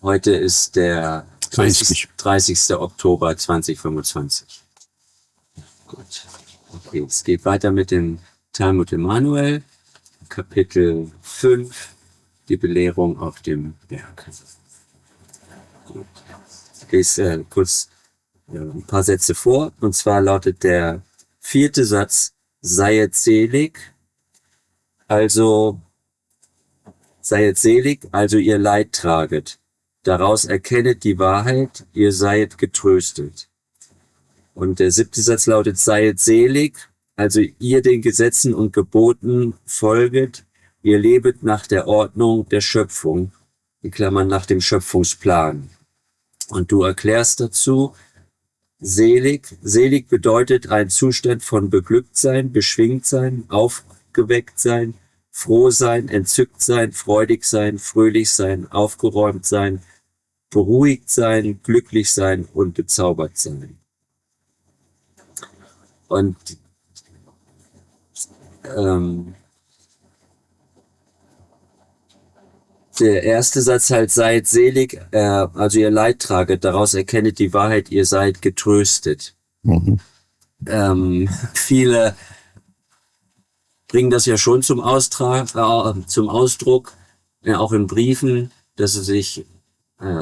Heute ist der 30. 30. Oktober 2025. Gut. Okay, es geht weiter mit dem Talmud Emanuel, Kapitel 5, die Belehrung auf dem Berg. Gut. Ich lese kurz ein paar Sätze vor. Und zwar lautet der 4. Satz: Seiet selig, also ihr Leid traget. Daraus erkennet die Wahrheit, ihr seid getröstet. Und der 7. Satz lautet: Seiet selig, also ihr den Gesetzen und Geboten folget, ihr lebet nach der Ordnung der Schöpfung, in Klammern nach dem Schöpfungsplan. Und du erklärst dazu: Selig bedeutet ein Zustand von beglückt sein, beschwingt sein, aufgeweckt sein, froh sein, entzückt sein, freudig sein, fröhlich sein, aufgeräumt sein, beruhigt sein, glücklich sein und bezaubert sein. Und der erste Satz halt: Seid selig, also ihr Leid traget, daraus erkennet die Wahrheit, ihr seid getröstet. Viele bringen das ja schon zum Ausdruck, auch in Briefen, dass sie sich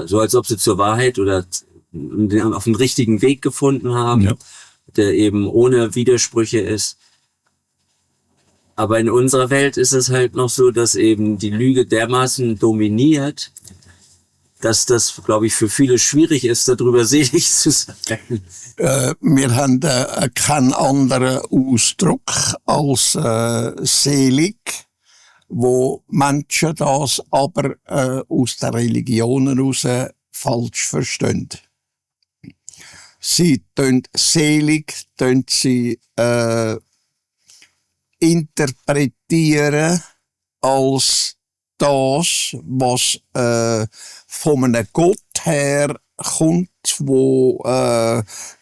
so, als ob sie zur Wahrheit oder auf den richtigen Weg gefunden haben, der eben ohne Widersprüche ist. Aber in unserer Welt ist es halt noch so, dass eben die Lüge dermaßen dominiert, dass das, glaube ich, für viele schwierig ist, darüber selig zu sein. Wir haben keinen anderen Ausdruck als selig, wo Menschen das aber aus den Religionen heraus falsch verstehen. Sie interpretieren als das, was von einem Gott her kommt, wo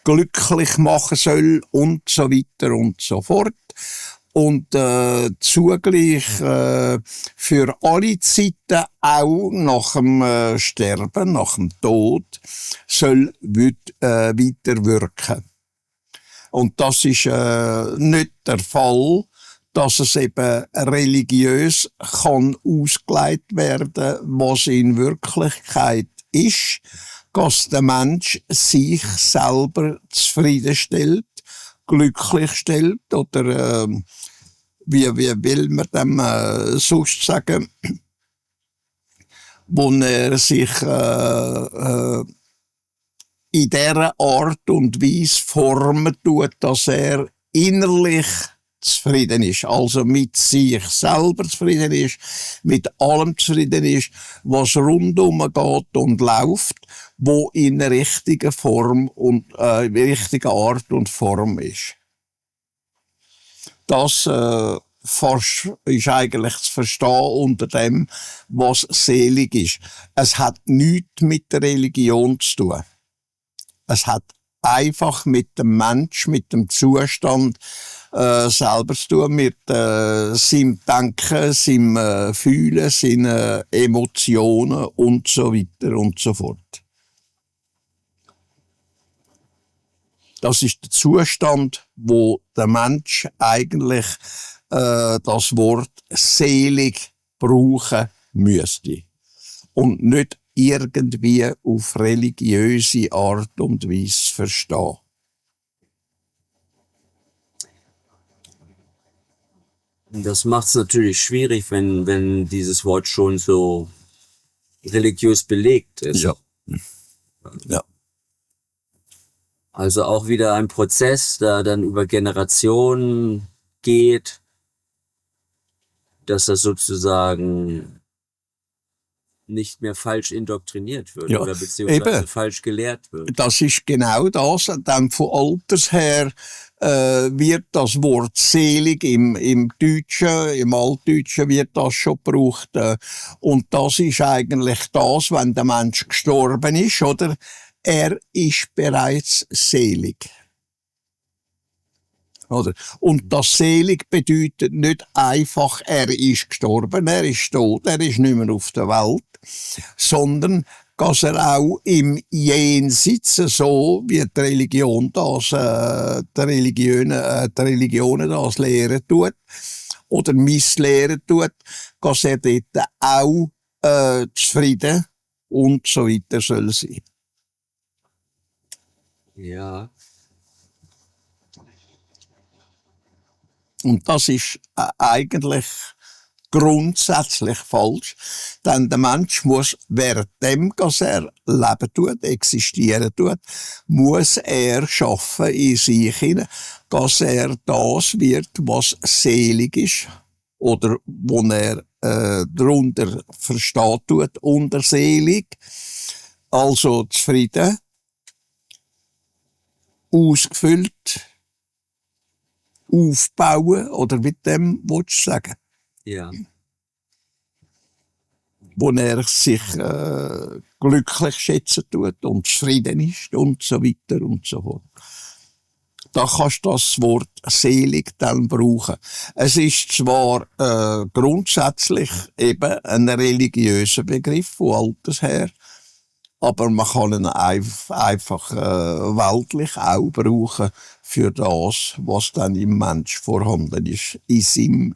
glücklich machen soll und so weiter und so fort. Und zugleich für alle Zeiten, auch nach dem Sterben, nach dem Tod, soll weiter wirken. Und das ist nicht der Fall, dass es eben religiös kann ausgelegt werden, was in Wirklichkeit ist, dass der Mensch sich selber zufriedenstellt, glücklich stellt oder wie will man dem sonst sagen, wo er sich in dieser Art und Weise formen tut, dass er innerlich zufrieden ist, also mit sich selber zufrieden ist, mit allem zufrieden ist, was rundum geht und läuft, wo in der richtigen Form und richtigen Art und Form ist. Das ist eigentlich zu verstehen unter dem, was selig ist. Es hat nichts mit der Religion zu tun. Es hat einfach mit dem Mensch, mit dem Zustand selber zu tun, mit seinem Denken, seinem Fühlen, seinen Emotionen und so weiter und so fort. Das ist der Zustand, wo der Mensch eigentlich das Wort selig brauchen müsste. Und nicht irgendwie auf religiöse Art und Weise verstehen. Das macht es natürlich schwierig, wenn dieses Wort schon so religiös belegt ist. Ja. Ja. Also auch wieder ein Prozess, der dann über Generationen geht, dass das sozusagen nicht mehr falsch indoktriniert wird, oder beziehungsweise eben falsch gelehrt wird. Das ist genau das. Dann von Alters her wird das Wort selig im Deutschen, im Altdeutschen wird das schon gebraucht. Und das ist eigentlich das, wenn der Mensch gestorben ist, oder? Er ist bereits selig. Oder? Und das selig bedeutet nicht einfach, er ist gestorben, er ist tot, er ist nicht mehr auf der Welt, sondern dass er auch im Jenseits, so wie die Religion das, die Religionen das lehren tut, oder misslehren tut, dass er dort auch zufrieden und so weiter soll sein. Ja, Und das ist eigentlich grundsätzlich falsch, denn der Mensch muss während dem, dass er leben tut, existieren tut, muss er schaffen in sich hinein, dass er das wird, was selig ist, oder wo er darunter versteht tut, unter selig, also zufrieden, ausgefüllt, aufbauen, oder mit dem willst du sagen, ja, wo er sich glücklich schätzen tut und zufrieden ist und so weiter und so fort. Da kannst du das Wort selig dann brauchen. Es ist zwar grundsätzlich eben ein religiöser Begriff von alters her, aber man kann ihn einfach weltlich auch brauchen für das, was dann im Mensch vorhanden ist. In seinem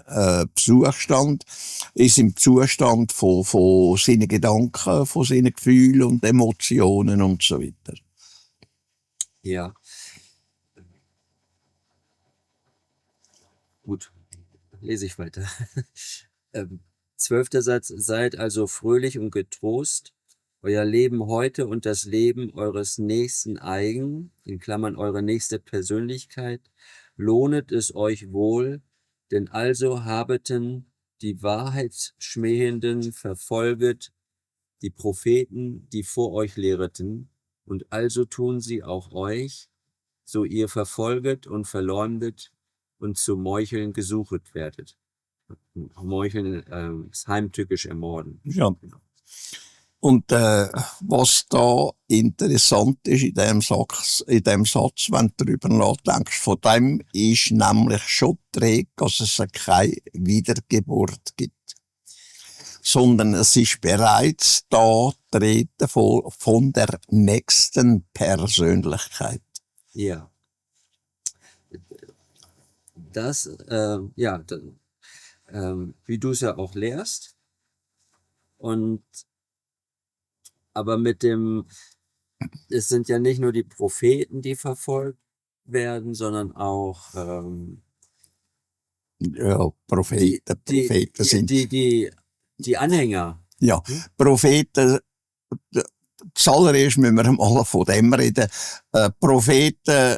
Zustand, in seinem Zustand von seinen Gedanken, von seinen Gefühlen und Emotionen und so weiter. ja. Gut, lese ich weiter. 12. Satz. Seid also fröhlich und getrost, euer Leben heute und das Leben eures nächsten eigen, in Klammern eure nächste Persönlichkeit, lohnet es euch wohl, denn also habeten die Wahrheitsschmähenden verfolget, die Propheten, die vor euch lehreten, und also tun sie auch euch, so ihr verfolget und verleumdet und zu Meucheln gesuchet werdet. Meucheln ist heimtückisch ermorden. Ja. Und was da interessant ist in dem Satz, wenn du darüber nachdenkst, von dem ist nämlich schon die Rede, dass es keine Wiedergeburt gibt. Sondern es ist bereits da die Rede von der nächsten Persönlichkeit. Ja. Das, ja, wie du es ja auch lehrst. Und aber es sind ja nicht nur die Propheten, die verfolgt werden, sondern auch Ja, Propheten sind. die Anhänger. Ja, Propheten, zuallererst müssen wir mal von dem reden. Propheten,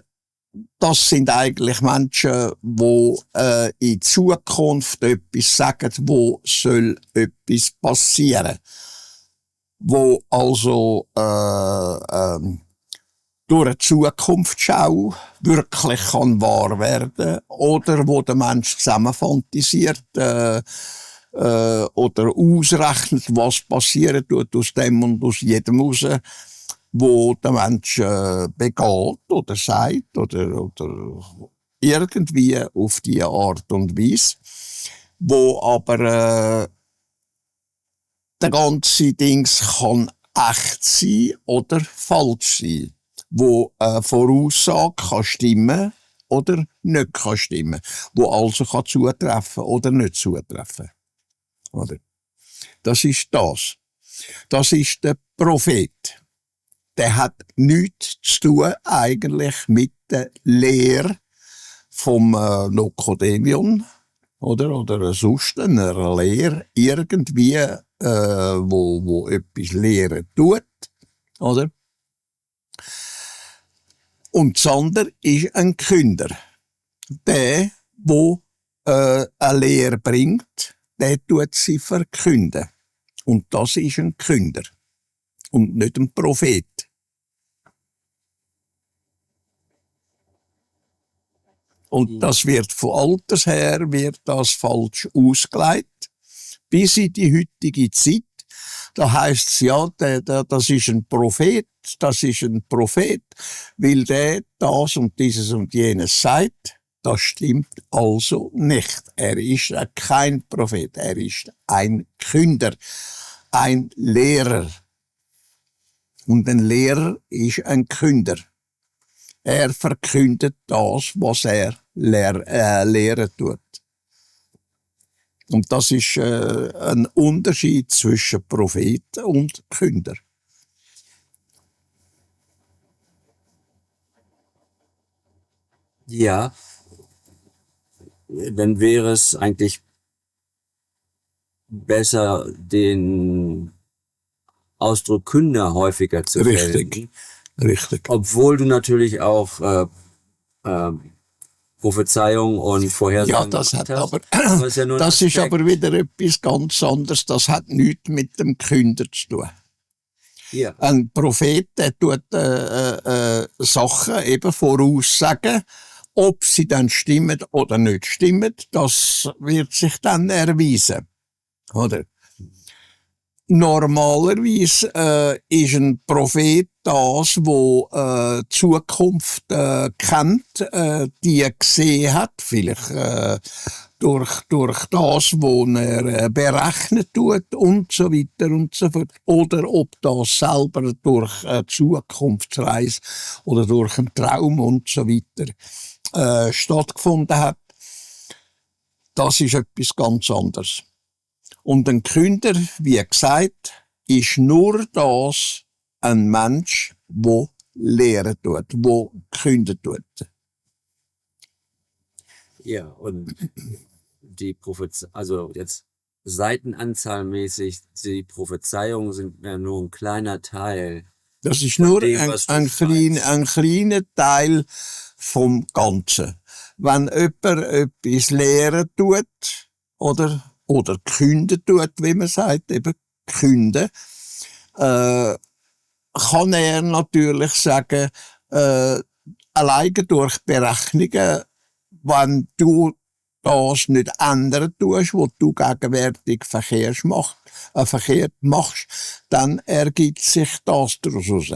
das sind eigentlich Menschen, die in Zukunft etwas sagen, wo soll etwas passieren. Wo also durch eine Zukunftsschau wirklich kann wahr werden, oder wo der Mensch zusammen fantasiert oder ausrechnet, was passieren tut aus dem und aus jedem raus, wo der Mensch begeht oder sagt oder irgendwie auf diese Art und Weise, wo aber der ganze Dings kann echt sein oder falsch sein, wo eine Voraussage kann stimmen oder nicht kann stimmen, wo also kann zutreffen oder nicht zutreffen. Oder? Das ist das. Das ist der Prophet. Der hat nichts zu tun eigentlich mit der Lehre vom Nokodemion oder sonst einer Lehre irgendwie, wo etwas lehren tut, oder? Und das andere ist ein Künder. Der, wo eine Lehre bringt, der tut sie verkünden. Und das ist ein Künder. Und nicht ein Prophet. Und das wird von alters her wird das falsch ausgelegt. Bis in die heutige Zeit. Da heisst's ja, das ist ein Prophet, weil der das und dieses und jenes sagt. Das stimmt also nicht. Er ist kein Prophet, er ist ein Künder, ein Lehrer. Und ein Lehrer ist ein Künder. Er verkündet das, was er lehren tut. Und das ist ein Unterschied zwischen Prophet und Künder. Ja, dann wäre es eigentlich besser, den Ausdruck Künder häufiger zu verwenden. Richtig. Obwohl du natürlich auch Prophezeiung und Vorhersagen Ja, das hat hast. aber, Aber ist ja nur ein das ist Aspekt. aber wieder etwas ganz anderes. Das hat nichts mit dem Künder zu tun. Ja. Ein Prophet, der tut Sachen eben voraussagen. Ob sie dann stimmen oder nicht stimmen, das wird sich dann erweisen. Oder? Normalerweise ist ein Prophet das, wo Zukunft kennt, die gesehen hat, vielleicht durch das, wo er berechnet tut und so weiter und so fort. Oder ob das selber durch eine Zukunftsreise oder durch einen Traum und so weiter stattgefunden hat. Das ist etwas ganz anderes. Und ein Künder, wie gesagt, ist nur das ein Mensch, der lehren tut, der künden tut. Ja, und die also jetzt seitenanzahlmäßig, die Prophezeiungen sind ja nur ein kleiner Teil. Das ist Von nur dem, was du ein kleiner Teil vom Ganzen. Wenn jemand etwas lehren tut, oder künden tut, wie man sagt, eben künden, kann er natürlich sagen, alleine durch Berechnungen, wenn du das nicht ändern tust, was du gegenwärtig verkehrt machst, dann ergibt sich das daraus.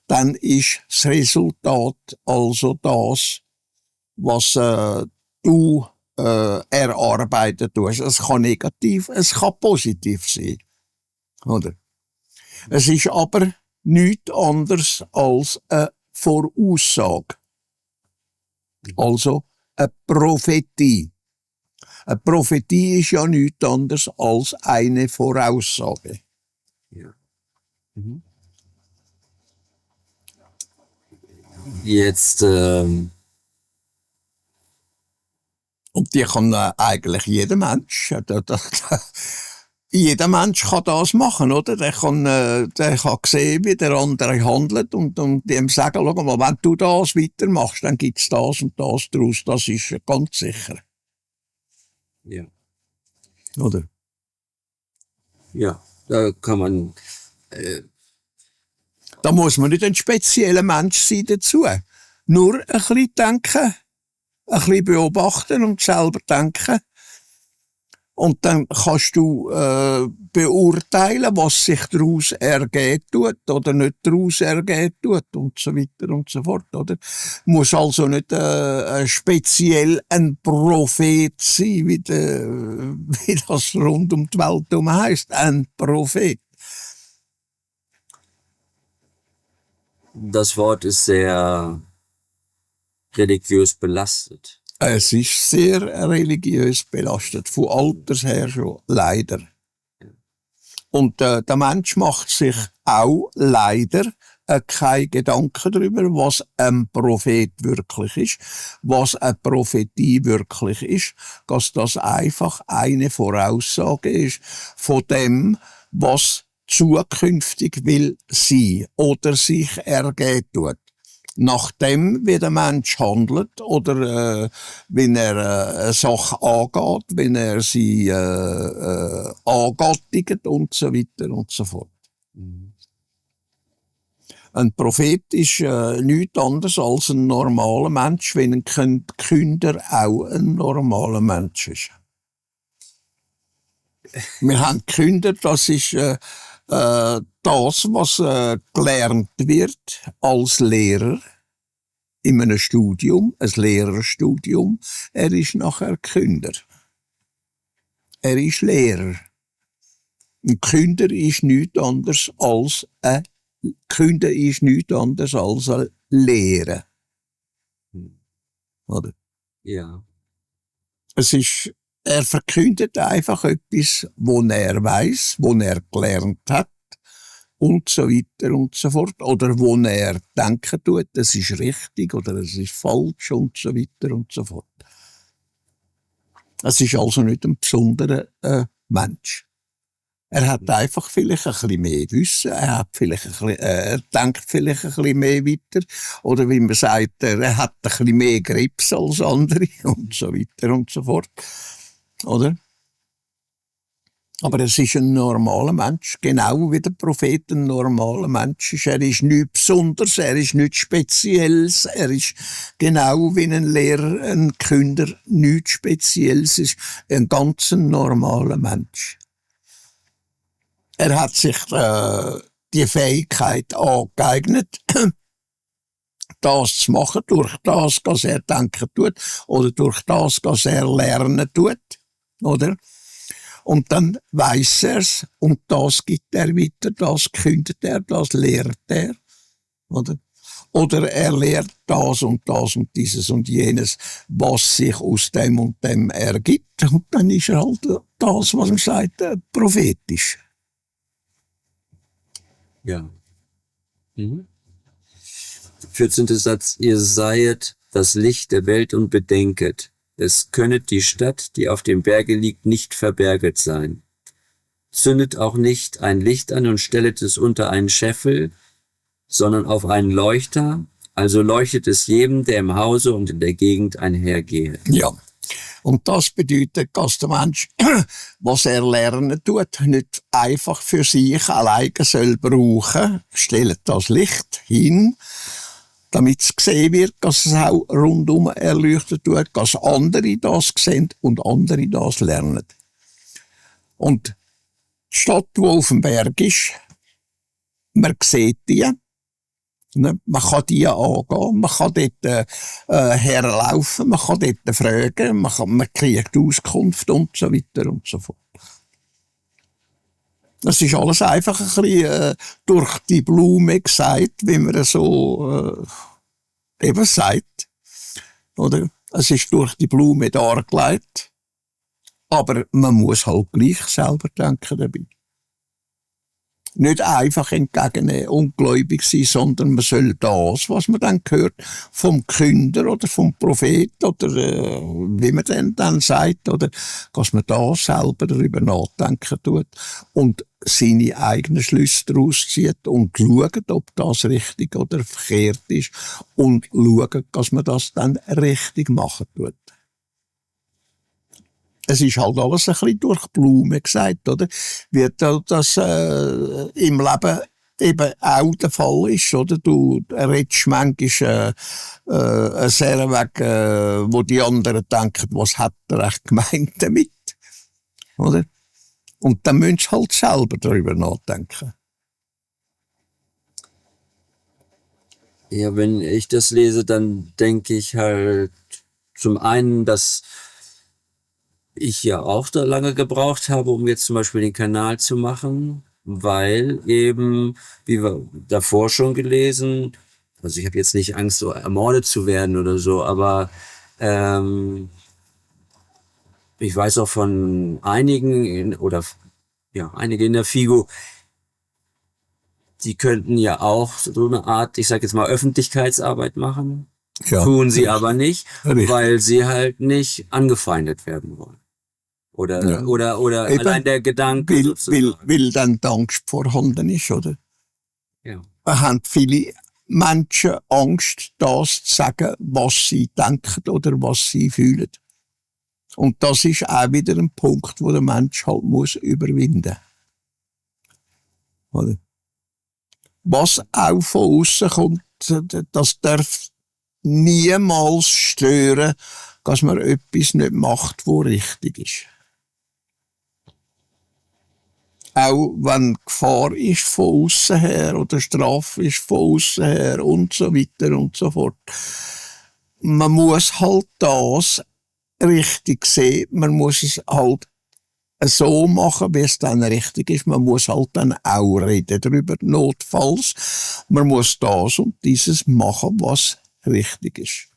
Dann ist das Resultat also das, was du erarbeiten tust. Es kann negativ, es kann positiv sein. Oder? Es ist aber nichts anderes als eine Voraussage. Also eine Prophetie. Eine Prophetie ist ja nichts anderes als eine Voraussage. Ja. Mhm. Jetzt Und die kann eigentlich jeder Mensch. Jeder Mensch kann das machen, oder? Der kann sehen, wie der andere handelt und dem sagen, schau mal, wenn du das weitermachst, dann gibt's das und das daraus. Das ist ganz sicher. ja. Oder? Ja, da kann man Da muss man nicht ein spezieller Mensch sein dazu. Nur ein bisschen denken, ein bisschen beobachten und selber denken. Und dann kannst du beurteilen, was sich daraus ergeht tut oder nicht daraus ergeht tut und so weiter und so fort, oder? Muss also nicht speziell ein Prophet sein, wie das rund um die Welt herum heisst. Ein Prophet. das Wort ist sehr religiös belastet. Es ist sehr religiös belastet, von alters her schon, leider. Und der Mensch macht sich auch leider keine Gedanken darüber, was ein Prophet wirklich ist, was eine Prophetie wirklich ist, dass das einfach eine Voraussage ist von dem, was zukünftig will sein oder sich ergehen tut. Nachdem, wie der Mensch handelt oder wenn er eine Sache angeht, wenn er sie angattigt und so weiter und so fort. Mhm. Ein Prophet ist nichts anderes als ein normaler Mensch, wenn ein Künder auch ein normaler Mensch ist. Wir haben Künder, das ist das, was gelernt wird als Lehrer in einem Studium, ein Lehrerstudium. Er ist nachher Künder. Er ist Lehrer. Ein Künder ist nichts anderes als ein Künden ist nichts anderes als Lehren. Oder? Ja. Er verkündet einfach etwas, wo er weiß, wo er gelernt hat und so weiter und so fort. Oder wo er denken tut, das ist richtig oder es ist falsch und so weiter und so fort. Es ist also nicht ein besonderer Mensch. Er hat einfach vielleicht ein bisschen mehr Wissen, er denkt vielleicht ein bisschen mehr weiter. Oder wie man sagt, er hat ein bisschen mehr Grips als andere und so weiter und so fort. Oder? Aber es ist ein normaler Mensch, genau wie der Prophet ein normaler Mensch ist. Er ist nichts Besonderes, er ist nichts Spezielles, er ist genau wie ein Lehrer, ein Künder, nichts Spezielles, ist ein ganz normaler Mensch. Er hat sich die Fähigkeit angeeignet, das zu machen, durch das, was er denken tut, oder durch das, was er lernen tut, oder? Und dann weiss er's, und das gibt er weiter, das kündet er, das lehrt er, oder? Oder er lehrt das und dieses und jenes, was sich aus dem und dem ergibt, und dann ist er halt das, was man sagt, prophetisch. Ja. 14. Satz. Ihr seiet das Licht der Welt und bedenket, es könnet die Stadt, die auf dem Berge liegt, nicht verberget sein. Zündet auch nicht ein Licht an und stellet es unter einen Scheffel, sondern auf einen Leuchter, also leuchtet es jedem, der im Hause und in der Gegend einhergehe. Ja. Und das bedeutet, dass der Mensch, was er lernen tut, nicht einfach für sich alleine soll brauchen, stellt das Licht hin, damit es gesehen wird, dass es auch rundum erleuchtet wird, dass andere das sehen und andere das lernen. Und die Stadt, die auf dem Berg ist, man sieht die, man kann die angehen, man kann dort herlaufen, man kann dort fragen, man kriegt Auskunft und so weiter und so fort. Das ist alles einfach ein bisschen durch die Blume gesagt, wie man so eben sagt. Oder? Es ist durch die Blume dargelegt, aber man muss halt gleich selber denken dabei. Nicht einfach entgegen ungläubig sein, sondern man soll das, was man dann hört, vom Künder oder vom Prophet oder wie man denn dann sagt, oder dass man da selber darüber nachdenken tut und seine eigenen Schlüsse daraus zieht und schaut, ob das richtig oder verkehrt ist und schaut, dass man das dann richtig machen tut. Es ist halt alles ein bisschen durch Blume gesagt, oder? Wie das im Leben eben auch der Fall ist, oder? Du redest manchmal sehr weg, wo die anderen denken, was hat er echt gemeint damit, oder? Und dann müssen sie halt selber darüber nachdenken. Ja, wenn ich das lese, dann denke ich halt zum einen, dass ich ja auch da lange gebraucht habe, um jetzt zum Beispiel den Kanal zu machen, weil eben, wie wir davor schon gelesen, also ich habe jetzt nicht Angst, so ermordet zu werden oder so, aber ich weiß auch von einigen einige in der FIGO, die könnten ja auch so eine Art, ich sag jetzt mal, Öffentlichkeitsarbeit machen. Ja, tun sie aber nicht, weil sie halt nicht angefeindet werden wollen. Oder eben, allein der Gedanke. Weil dann die Angst vorhanden ist, oder? Ja. Da haben viele Menschen Angst, das zu sagen, was sie denken oder was sie fühlen. Und das ist auch wieder ein Punkt, wo der Mensch halt muss überwinden. Oder? Was auch von außen kommt, das darf niemals stören, dass man etwas nicht macht, was richtig ist. Auch wenn Gefahr ist von außen her oder Strafe ist von außen her und so weiter und so fort. Man muss halt das richtig sehen, man muss es halt so machen, wie es dann richtig ist. Man muss halt dann auch reden darüber, notfalls. Man muss das und dieses machen, was richtig ist.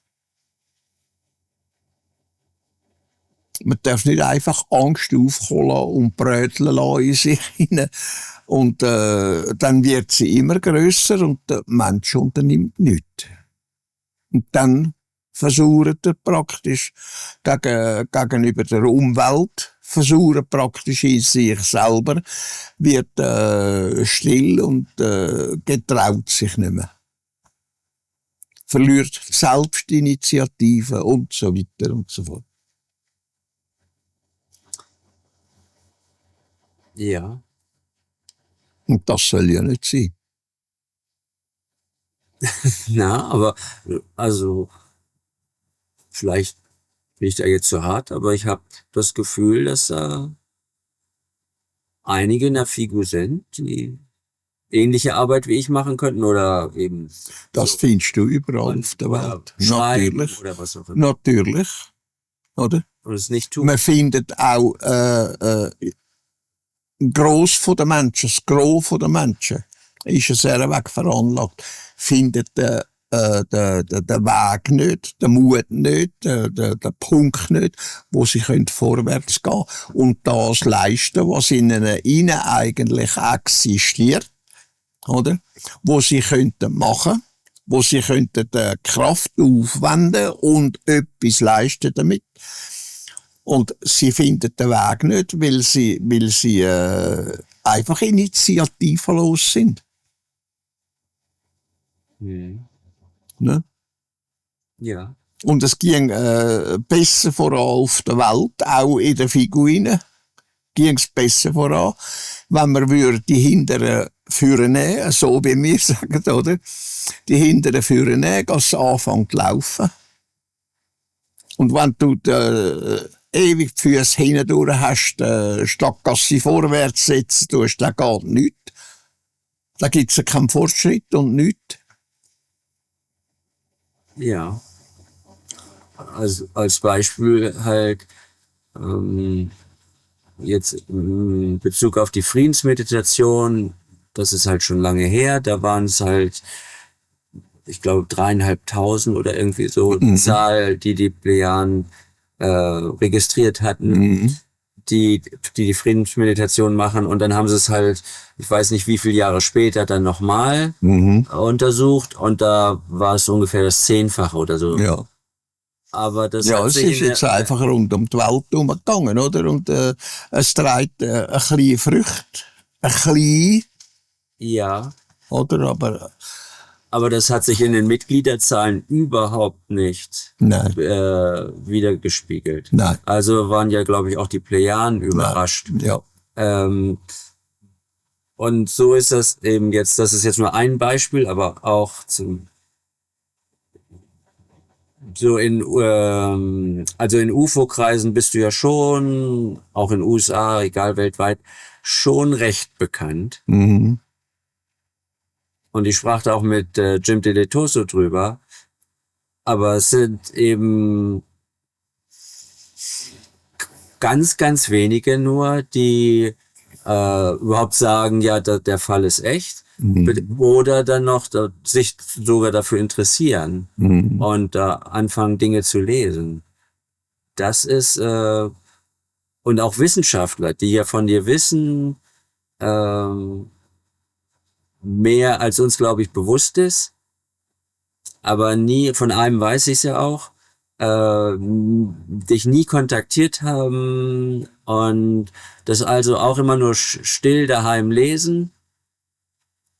Man darf nicht einfach Angst aufholen und bröteln lassen in sich hinein. Und dann wird sie immer grösser und der Mensch unternimmt nichts. Und dann versucht er praktisch gegenüber der Umwelt, versucht praktisch in sich selber, wird still und getraut sich nicht mehr. Verliert Selbstinitiative und so weiter und so fort. Ja. Und das soll ja nicht sein. Na, aber also vielleicht bin ich da jetzt zu hart, aber ich habe das Gefühl, dass einige in der FIGU sind, die ähnliche Arbeit wie ich machen könnten oder eben Das so findest du überall auf der Welt. schreiben Natürlich. oder was auch immer. Natürlich. Oder? Und es nicht tun. Man findet auch Gross von den Menschen, das Gros von den Menschen ist sehr Weg veranlagt, findet den Weg nicht, den Mut nicht, den Punkt nicht, wo sie vorwärts gehen und das leisten, was in ihnen eigentlich existiert, oder? Wo sie könnten machen, wo sie könnten Kraft aufwenden und etwas leisten damit. Und sie finden den Weg nicht, weil sie einfach initiativlos sind. Mhm. Ne? Ja. Und es ging besser voran auf der Welt, auch in den Figuinen ging es besser voran, wenn man die Hinteren führen nehmen, so wie wir sagen, oder? Die Hinteren führen nehmen, als sie anfangen zu laufen. Und wenn du ewig die Füße hindurch hast, statt dass sie vorwärts setzen tust, dann geht nichts. Da gibt es keinen Fortschritt und nichts. Ja. Also als Beispiel halt jetzt in Bezug auf die Friedensmeditation, das ist halt schon lange her, da waren es halt, ich glaube, 3.500 oder irgendwie so die Zahl, die Plejaden registriert hatten, die Friedensmeditation machen, und dann haben sie es halt, ich weiß nicht wie viele Jahre später, dann nochmal untersucht, und da war es ungefähr das 10-fache oder so. Ja. Aber das Ja, hat es sich ist jetzt einfach rund um die Welt herumgegangen, oder? Und es trägt ein bisschen Früchte. Ein bisschen, ja, oder? aber das hat sich in den Mitgliederzahlen überhaupt nicht Nein. wiedergespiegelt. Nein. Also waren ja, glaube ich, auch die Plejaden überrascht. Ja. Und so ist das eben jetzt, das ist jetzt nur ein Beispiel, aber auch also in UFO-Kreisen bist du ja schon, auch in USA, egal weltweit, schon recht bekannt. Mhm. Und ich sprach da auch mit Jim Deletoso drüber. Aber es sind eben ganz, ganz wenige nur, die überhaupt sagen, ja, der Fall ist echt. Oder dann noch sich sogar dafür interessieren und anfangen, Dinge zu lesen. Das ist, und auch Wissenschaftler, die ja von dir wissen, mehr als uns, glaube ich, bewusst ist. Aber nie, von einem weiß ich es ja auch, dich nie kontaktiert haben und das also auch immer nur still daheim lesen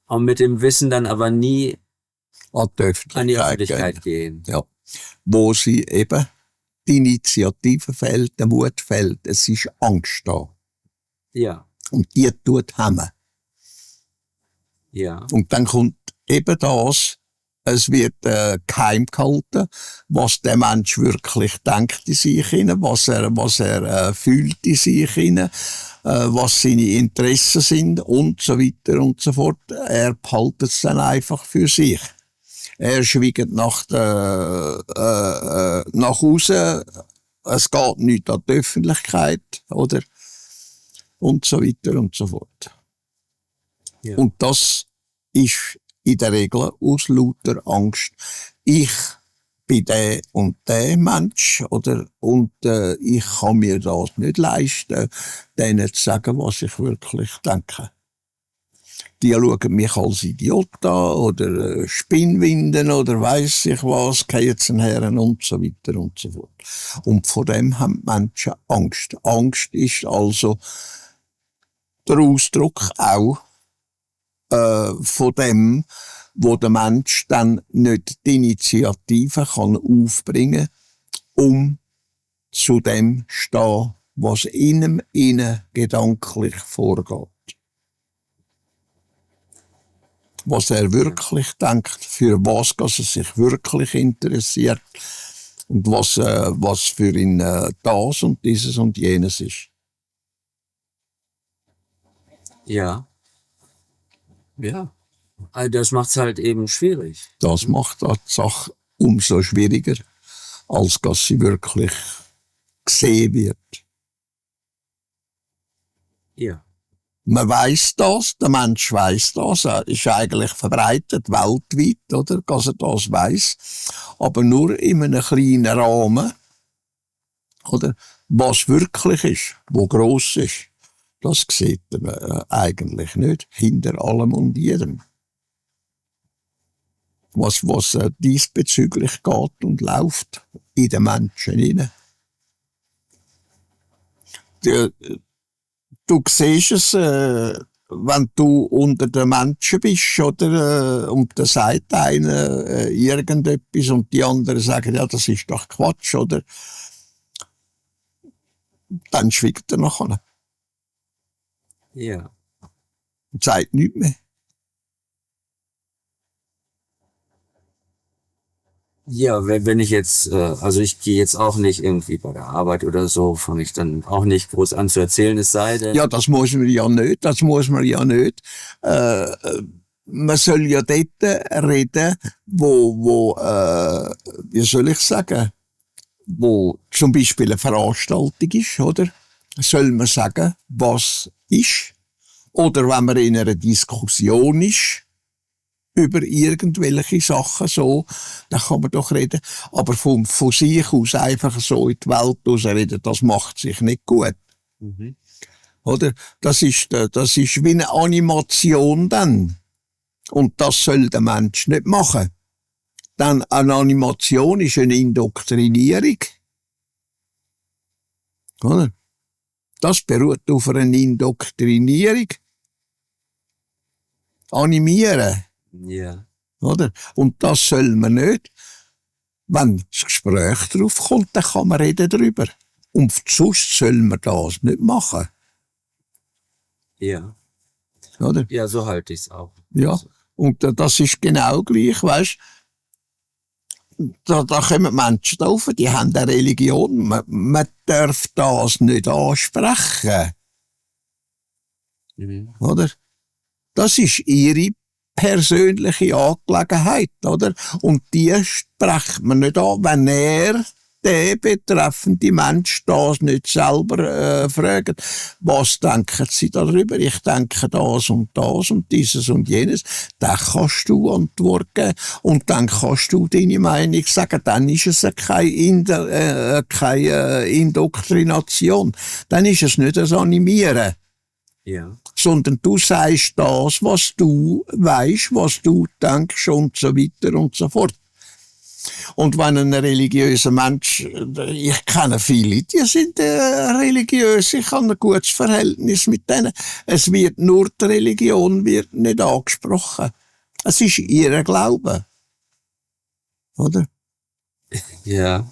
und mit dem Wissen dann aber nie An die Öffentlichkeit gehen. Ja. Wo sie eben die Initiative fehlt, der Mut fehlt, es ist Angst da. Ja. Und die tut hemmen. Ja. Und dann kommt eben das, es wird geheim gehalten, was der Mensch wirklich denkt in sich hinein, was er fühlt in sich hinein, was seine Interessen sind und so weiter und so fort. Er behaltet es dann einfach für sich. Er schweigt nach außen. Es geht nicht an die Öffentlichkeit, oder? und so weiter und so fort. Ja. Und das ist in der Regel aus lauter Angst. Ich bin der und der Mensch, oder, und ich kann mir das nicht leisten, denen zu sagen, was ich wirklich denke. Die schauen mich als Idiot an, oder Spinnwinden, oder weiss ich was, gehen Herren und so weiter und so fort. Und vor dem haben die Menschen Angst. Angst ist also der Ausdruck auch von dem, wo der Mensch dann nicht die Initiative kann aufbringen, um zu dem zu stehen, was in ihm gedanklich vorgeht. Was er wirklich denkt, für was er sich wirklich interessiert und was für ihn das und dieses und jenes ist. Ja. Ja. Also das macht's halt eben schwierig. Das macht die Sache umso schwieriger, als dass sie wirklich gesehen wird. Ja. Man weiss das, der Mensch weiss das, er ist eigentlich verbreitet, weltweit, oder, dass er das weiss, aber nur in einem kleinen Rahmen, oder, was wirklich ist, wo gross ist, das sieht man eigentlich nicht, hinter allem und jedem. Was diesbezüglich geht und läuft in den Menschen hinein. Du siehst es, wenn du unter den Menschen bist, oder, und da sagt einer irgendetwas und die anderen sagen, ja, das ist doch Quatsch, oder? Dann schweigt er nachher. Ja. Und sagt nichts mehr. Ja, wenn ich jetzt, also ich gehe jetzt auch nicht irgendwie bei der Arbeit oder so, fange ich dann auch nicht groß an zu erzählen, es sei denn. Ja, das muss man ja nicht, man soll ja dort reden, wo wie soll ich sagen, wo zum Beispiel eine Veranstaltung ist, oder? Soll man sagen, was ist? Oder wenn man in einer Diskussion ist, über irgendwelche Sachen so, dann kann man doch reden. Aber von sich aus einfach so in die Welt rausreden, das macht sich nicht gut. Mhm. Oder? Das ist wie eine Animation dann. Und das soll der Mensch nicht machen. Dann eine Animation ist eine Indoktrinierung. Oder? Das beruht auf einer Indoktrinierung. Animieren. Ja. Oder? Und das soll man nicht. Wenn das Gespräch drauf kommt, dann kann man reden darüber. Und sonst soll man das nicht machen. Ja. Oder? Ja, so halte ich's auch. Ja. Und das ist genau gleich, weißt? Da kommen Menschen drauf, die haben eine Religion. Man darf das nicht ansprechen. Mhm. Oder? Das ist ihre persönliche Angelegenheit, oder? Und die spricht man nicht an, wenn der betreffende Mensch das nicht selber fragt. Was denken Sie darüber? Ich denke das und dieses und jenes. Dann kannst du Antwort geben und dann kannst du deine Meinung sagen. Dann ist es keine Indoktrination. Dann ist es nicht ein Animieren. Ja. Sondern du sagst das, was du weißt, was du denkst und so weiter und so fort. Und wenn ein religiöser Mensch, ich kenne viele, die sind religiös, ich habe ein gutes Verhältnis mit denen. Es wird nur, die Religion wird nicht angesprochen. Es ist ihr Glaube. Oder? Ja.